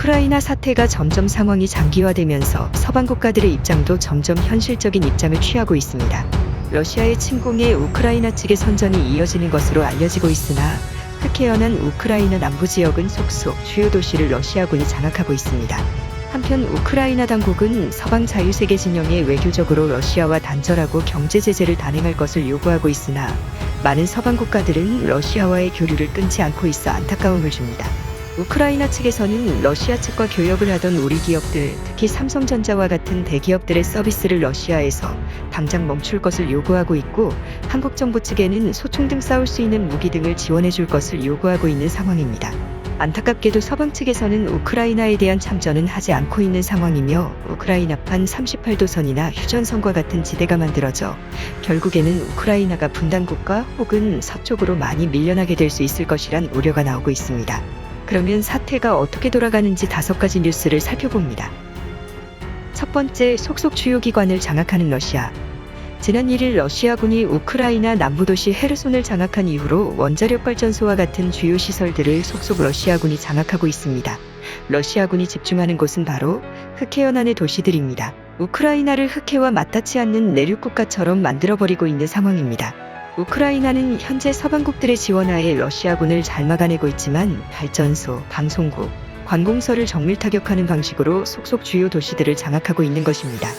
우크라이나 사태가 점점 상황이 장기화되면서 서방 국가들의 입장도 점점 현실적인 입장을 취하고 있습니다. 러시아의 침공에 우크라이나 측의 선전이 이어지는 것으로 알려지고 있으나 흑해연한 우크라이나 남부 지역은 속속 주요 도시를 러시아군이 장악하고 있습니다. 한편 우크라이나 당국은 서방 자유세계 진영에 외교적으로 러시아와 단절하고 경제 제재를 단행할 것을 요구하고 있으나 많은 서방 국가들은 러시아와의 교류를 끊지 않고 있어 안타까움을 줍니다. 우크라이나 측에서는 러시아 측과 교역을 하던 우리 기업들, 특히 삼성전자와 같은 대기업들의 서비스를 러시아에서 당장 멈출 것을 요구하고 있고, 한국 정부 측에는 소총 등 싸울 수 있는 무기 등을 지원해 줄 것을 요구하고 있는 상황입니다. 안타깝게도 서방 측에서는 우크라이나에 대한 참전은 하지 않고 있는 상황이며, 우크라이나판 38도선이나 휴전선과 같은 지대가 만들어져 결국에는 우크라이나가 분단국가 혹은 서쪽으로 많이 밀려나게 될 수 있을 것이란 우려가 나오고 있습니다. 그러면 사태가 어떻게 돌아가는지 5가지 뉴스를 살펴봅니다. 첫 번째, 속속 주요 기관을 장악하는 러시아. 지난 1일 러시아군이 우크라이나 남부도시 헤르손을 장악한 이후로 원자력 발전소와 같은 주요 시설들을 속속 러시아군이 장악하고 있습니다. 러시아군이 집중하는 곳은 바로 흑해연안의 도시들입니다. 우크라이나를 흑해와 맞닿지 않는 내륙국가처럼 만들어버리고 있는 상황입니다. 우크라이나는 현재 서방국들의 지원하에 러시아군을 잘 막아내고 있지만 발전소, 방송국, 관공서를 정밀 타격하는 방식으로 속속 주요 도시들을 장악하고 있는 것입니다.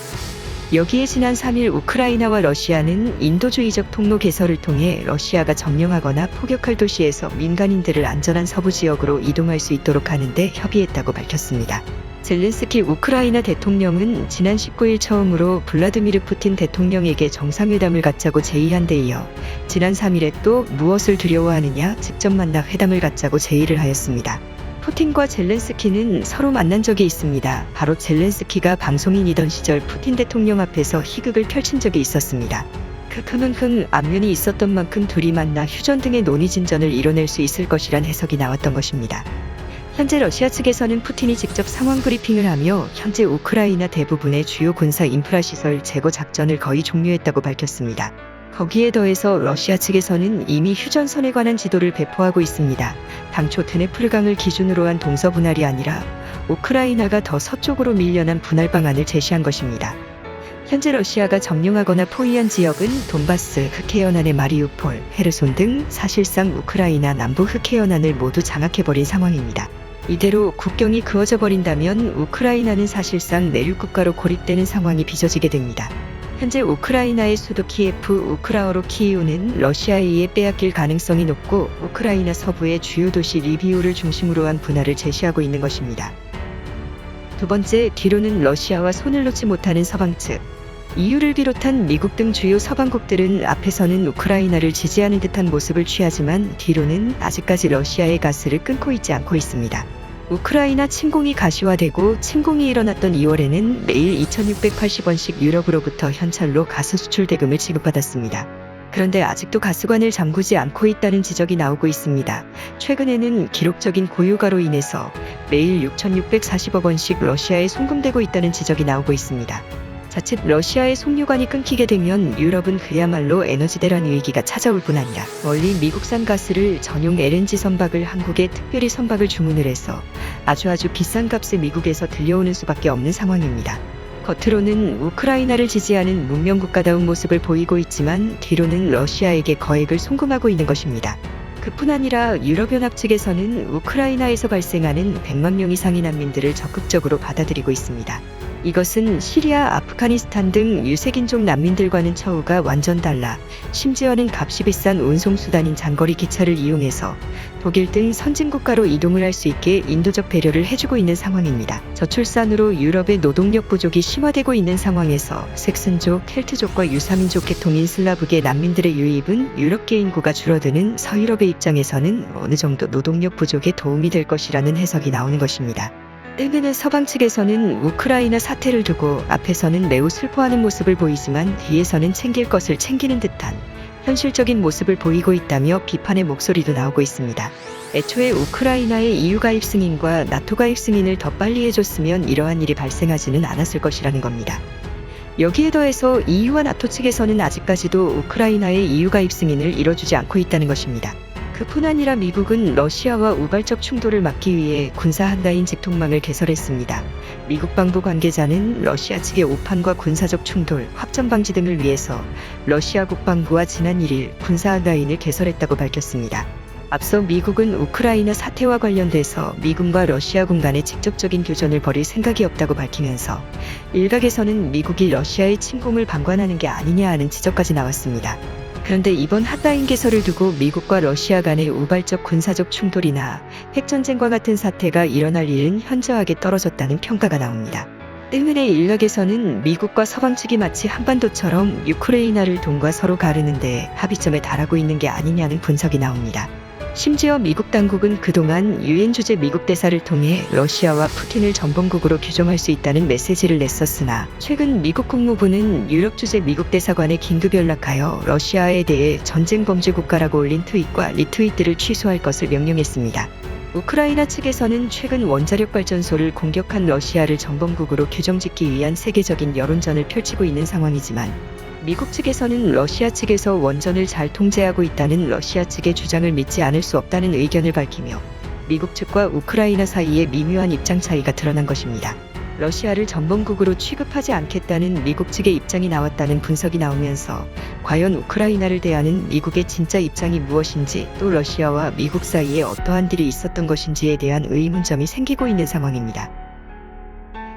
여기에 지난 3일 우크라이나와 러시아는 인도주의적 통로 개설을 통해 러시아가 점령하거나 포격할 도시에서 민간인들을 안전한 서부 지역으로 이동할 수 있도록 하는데 협의했다고 밝혔습니다. 젤렌스키 우크라이나 대통령은 지난 19일 처음으로 블라드미르 푸틴 대통령에게 정상회담을 갖자고 제의한 데 이어 지난 3일에 또 무엇을 두려워하느냐 직접 만나 회담을 갖자고 제의를 하였습니다. 푸틴과 젤렌스키는 서로 만난 적이 있습니다. 바로 젤렌스키가 방송인이던 시절 푸틴 대통령 앞에서 희극을 펼친 적이 있었습니다. 크크문흥 안면이 있었던 만큼 둘이 만나 휴전 등의 논의 진전을 이뤄낼 수 있을 것이란 해석이 나왔던 것입니다. 현재 러시아 측에서는 푸틴이 직접 상황 브리핑을 하며 현재 우크라이나 대부분의 주요 군사 인프라 시설 제거 작전을 거의 종료했다고 밝혔습니다. 거기에 더해서 러시아 측에서는 이미 휴전선에 관한 지도를 배포하고 있습니다. 당초 드네프르강을 기준으로 한 동서 분할이 아니라 우크라이나가 더 서쪽으로 밀려난 분할 방안을 제시한 것입니다. 현재 러시아가 점령하거나 포위한 지역은 돈바스, 흑해연안의 마리우폴, 헤르손 등 사실상 우크라이나 남부 흑해연안을 모두 장악해버린 상황입니다. 이대로 국경이 그어져 버린다면 우크라이나는 사실상 내륙국가로 고립되는 상황이 빚어지게 됩니다. 현재 우크라이나의 수도 키예프, 우크라어로 키이우는 러시아에 의해 빼앗길 가능성이 높고 우크라이나 서부의 주요 도시 리비우를 중심으로 한 분할을 제시하고 있는 것입니다. 두 번째, 뒤로는 러시아와 손을 놓지 못하는 서방 측. EU를 비롯한 미국 등 주요 서방국들은 앞에서는 우크라이나를 지지하는 듯한 모습을 취하지만 뒤로는 아직까지 러시아의 가스를 끊고 있지 않고 있습니다. 우크라이나 침공이 가시화되고 침공이 일어났던 2월에는 매일 2,680원씩 유럽으로부터 현찰로 가스 수출 대금을 지급받았습니다. 그런데 아직도 가스관을 잠그지 않고 있다는 지적이 나오고 있습니다. 최근에는 기록적인 고유가로 인해서 매일 6,640억 원씩 러시아에 송금되고 있다는 지적이 나오고 있습니다. 자칫 러시아의 송유관이 끊기게 되면 유럽은 그야말로 에너지 대란 위기가 찾아올 뿐 아니라 멀리 미국산 가스를 전용 LNG 선박을 한국에 특별히 선박을 주문을 해서 아주 비싼 값에 미국에서 들려오는 수밖에 없는 상황입니다. 겉으로는 우크라이나를 지지하는 문명국가다운 모습을 보이고 있지만 뒤로는 러시아에게 거액을 송금하고 있는 것입니다. 그뿐 아니라 유럽연합 측에서는 우크라이나에서 발생하는 100만 명 이상의 난민들을 적극적으로 받아들이고 있습니다. 이것은 시리아, 아프가니스탄 등 유색인종 난민들과는 처우가 완전 달라 심지어는 값이 비싼 운송수단인 장거리 기차를 이용해서 독일 등 선진국가로 이동을 할 수 있게 인도적 배려를 해주고 있는 상황입니다. 저출산으로 유럽의 노동력 부족이 심화되고 있는 상황에서 섹슨족, 켈트족과 유사민족 계통인 슬라브계 난민들의 유입은 유럽계 인구가 줄어드는 서유럽의 입장에서는 어느 정도 노동력 부족에 도움이 될 것이라는 해석이 나오는 것입니다. 때문에 서방 측에서는 우크라이나 사태를 두고 앞에서는 매우 슬퍼하는 모습을 보이지만 뒤에서는 챙길 것을 챙기는 듯한 현실적인 모습을 보이고 있다며 비판의 목소리도 나오고 있습니다. 애초에 우크라이나의 EU 가입 승인과 나토 가입 승인을 더 빨리 해줬으면 이러한 일이 발생하지는 않았을 것이라는 겁니다. 여기에 더해서 EU와 나토 측에서는 아직까지도 우크라이나의 EU 가입 승인을 이뤄주지 않고 있다는 것입니다. 그 그뿐 아니라 미국은 러시아와 우발적 충돌을 막기 위해 군사 한라인 직통망을 개설했습니다. 미국 방부 관계자는 러시아 측의 오판과 군사적 충돌, 확전 방지 등을 위해서 러시아 국방부와 지난 1일 군사 한라인을 개설했다고 밝혔습니다. 앞서 미국은 우크라이나 사태와 관련돼서 미군과 러시아군 간의 직접적인 교전을 벌일 생각이 없다고 밝히면서 일각에서는 미국이 러시아의 침공을 방관하는 게 아니냐 하는 지적까지 나왔습니다. 그런데 이번 핫라인 개설을 두고 미국과 러시아 간의 우발적 군사적 충돌이나 핵전쟁과 같은 사태가 일어날 일은 현저하게 떨어졌다는 평가가 나옵니다. 때문에 일각에서는 미국과 서방 측이 마치 한반도처럼 우크라이나를 돈과 서로 가르는데 합의점에 달하고 있는 게 아니냐는 분석이 나옵니다. 심지어 미국 당국은 그동안 유엔 주재 미국 대사를 통해 러시아와 푸틴을 전범국으로 규정할 수 있다는 메시지를 냈었으나 최근 미국 국무부는 유럽 주재 미국 대사관에 긴급 연락하여 러시아에 대해 전쟁 범죄 국가라고 올린 트윗과 리트윗들을 취소할 것을 명령했습니다. 우크라이나 측에서는 최근 원자력 발전소를 공격한 러시아를 전범국으로 규정짓기 위한 세계적인 여론전을 펼치고 있는 상황이지만 미국 측에서는 러시아 측에서 원전을 잘 통제하고 있다는 러시아 측의 주장을 믿지 않을 수 없다는 의견을 밝히며 미국 측과 우크라이나 사이의 미묘한 입장 차이가 드러난 것입니다. 러시아를 전범국으로 취급하지 않겠다는 미국 측의 입장이 나왔다는 분석이 나오면서 과연 우크라이나를 대하는 미국의 진짜 입장이 무엇인지 또 러시아와 미국 사이에 어떠한 딜이 있었던 것인지에 대한 의문점이 생기고 있는 상황입니다.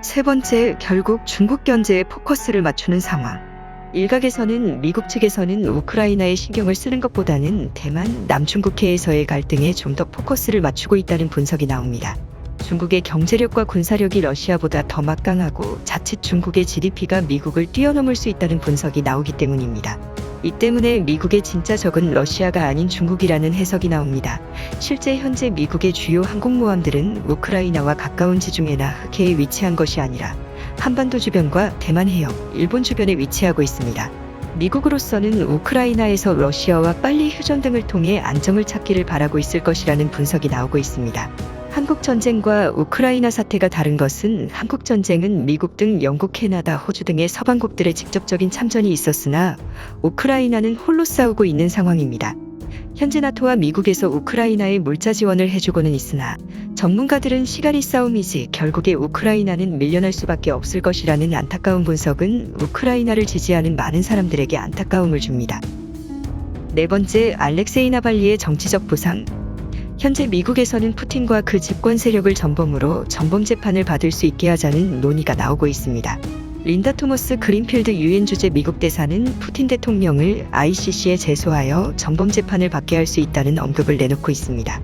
세 번째, 결국 중국 견제에 포커스를 맞추는 상황. 일각에서는 미국 측에서는 우크라이나에 신경을 쓰는 것보다는 대만, 남중국해에서의 갈등에 좀 더 포커스를 맞추고 있다는 분석이 나옵니다. 중국의 경제력과 군사력이 러시아보다 더 막강하고 자칫 중국의 GDP가 미국을 뛰어넘을 수 있다는 분석이 나오기 때문입니다. 이 때문에 미국의 진짜 적은 러시아가 아닌 중국이라는 해석이 나옵니다. 실제 현재 미국의 주요 항공모함들은 우크라이나와 가까운 지중해나 흑해에 위치한 것이 아니라 한반도 주변과 대만 해역, 일본 주변에 위치하고 있습니다. 미국으로서는 우크라이나에서 러시아와 빨리 휴전 등을 통해 안정을 찾기를 바라고 있을 것이라는 분석이 나오고 있습니다. 한국전쟁과 우크라이나 사태가 다른 것은 한국전쟁은 미국 등 영국, 캐나다, 호주 등의 서방국들의 직접적인 참전이 있었으나 우크라이나는 홀로 싸우고 있는 상황입니다. 현재 나토와 미국에서 우크라이나에 물자 지원을 해주고는 있으나 전문가들은 시간이 싸움이지 결국에 우크라이나는 밀려날 수밖에 없을 것이라는 안타까운 분석은 우크라이나를 지지하는 많은 사람들에게 안타까움을 줍니다. 네 번째, 알렉세이 나발리의 정치적 부상. 현재 미국에서는 푸틴과 그 집권 세력을 전범으로 전범 재판을 받을 수 있게 하자는 논의가 나오고 있습니다. 린다 토머스 그린필드 유엔 주재 미국 대사는 푸틴 대통령을 ICC에 제소하여 전범 재판을 받게 할 수 있다는 언급을 내놓고 있습니다.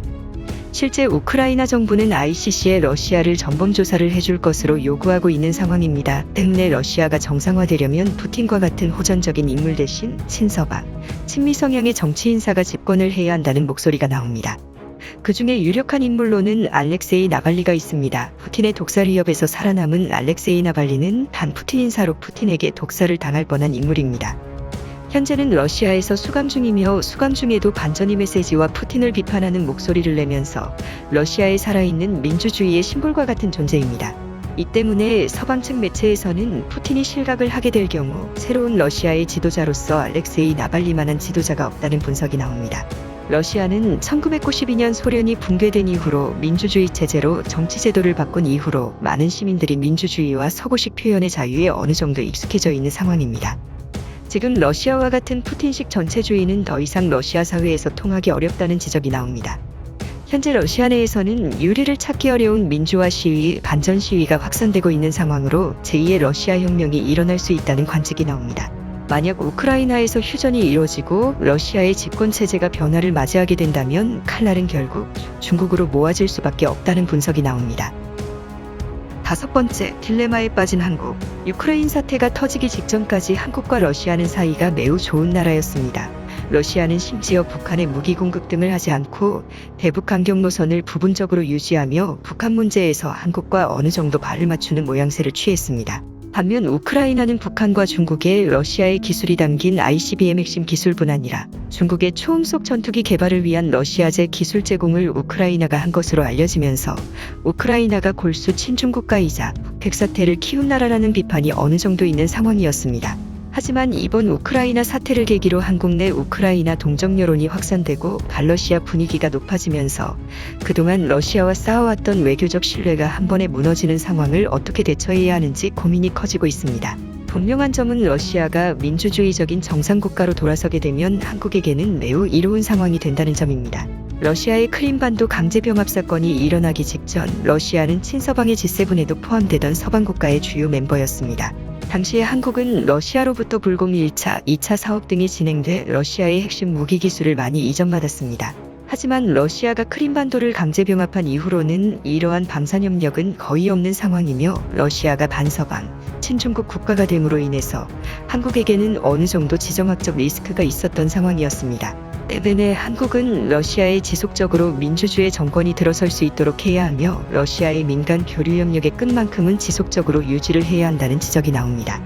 실제 우크라이나 정부는 ICC에 러시아를 전범 조사를 해줄 것으로 요구하고 있는 상황입니다. 때문에 러시아가 정상화되려면 푸틴과 같은 호전적인 인물 대신 친서방, 친미 성향의 정치 인사가 집권을 해야 한다는 목소리가 나옵니다. 그 중에 유력한 인물로는 알렉세이 나발리가 있습니다. 푸틴의 독살 위협에서 살아남은 알렉세이 나발리는 단 푸틴 인사로 푸틴에게 독살을 당할 뻔한 인물입니다. 현재는 러시아에서 수감 중이며 수감 중에도 반전의 메시지와 푸틴을 비판하는 목소리를 내면서 러시아에 살아있는 민주주의의 심볼과 같은 존재입니다. 이 때문에 서방 측 매체에서는 푸틴이 실각을 하게 될 경우 새로운 러시아의 지도자로서 알렉세이 나발리만한 지도자가 없다는 분석이 나옵니다. 러시아는 1992년 소련이 붕괴된 이후로 민주주의 체제로 정치 제도를 바꾼 이후로 많은 시민들이 민주주의와 서구식 표현의 자유에 어느 정도 익숙해져 있는 상황입니다. 지금 러시아와 같은 푸틴식 전체주의는 더 이상 러시아 사회에서 통하기 어렵다는 지적이 나옵니다. 현재 러시아 내에서는 유리를 찾기 어려운 민주화 시위, 반전 시위가 확산되고 있는 상황으로 제2의 러시아 혁명이 일어날 수 있다는 관측이 나옵니다. 만약 우크라이나에서 휴전이 이루어지고 러시아의 집권체제가 변화를 맞이하게 된다면 칼날은 결국 중국으로 모아질 수밖에 없다는 분석이 나옵니다. 다섯 번째, 딜레마에 빠진 한국. 유크레인 사태가 터지기 직전까지 한국과 러시아는 사이가 매우 좋은 나라였습니다. 러시아는 심지어 북한에 무기 공급 등을 하지 않고 대북 강경 노선을 부분적으로 유지하며 북한 문제에서 한국과 어느 정도 발을 맞추는 모양새를 취했습니다. 반면 우크라이나는 북한과 중국의 러시아의 기술이 담긴 ICBM 핵심 기술뿐 아니라 중국의 초음속 전투기 개발을 위한 러시아제 기술 제공을 우크라이나가 한 것으로 알려지면서 우크라이나가 골수 친중 국가이자 핵사태를 키운 나라라는 비판이 어느 정도 있는 상황이었습니다. 하지만 이번 우크라이나 사태를 계기로 한국 내 우크라이나 동정 여론이 확산되고 반러시아 분위기가 높아지면서 그동안 러시아와 쌓아왔던 외교적 신뢰가 한 번에 무너지는 상황을 어떻게 대처해야 하는지 고민이 커지고 있습니다. 분명한 점은 러시아가 민주주의적인 정상국가로 돌아서게 되면 한국에게는 매우 이로운 상황이 된다는 점입니다. 러시아의 크림반도 강제병합 사건이 일어나기 직전 러시아는 친서방의 G7에도 포함되던 서방 국가의 주요 멤버였습니다. 당시에 한국은 러시아로부터 불공 1차, 2차 사업 등이 진행돼 러시아의 핵심 무기 기술을 많이 이전받았습니다. 하지만 러시아가 크림반도를 강제병합한 이후로는 이러한 방산협력은 거의 없는 상황이며 러시아가 반서방, 친중국 국가가 됨으로 인해서 한국에게는 어느 정도 지정학적 리스크가 있었던 상황이었습니다. 때문에 한국은 러시아에 지속적으로 민주주의 정권이 들어설 수 있도록 해야 하며 러시아의 민간 교류 협력의 끝만큼은 지속적으로 유지를 해야 한다는 지적이 나옵니다.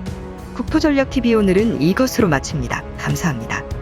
국토전략TV 오늘은 이것으로 마칩니다. 감사합니다.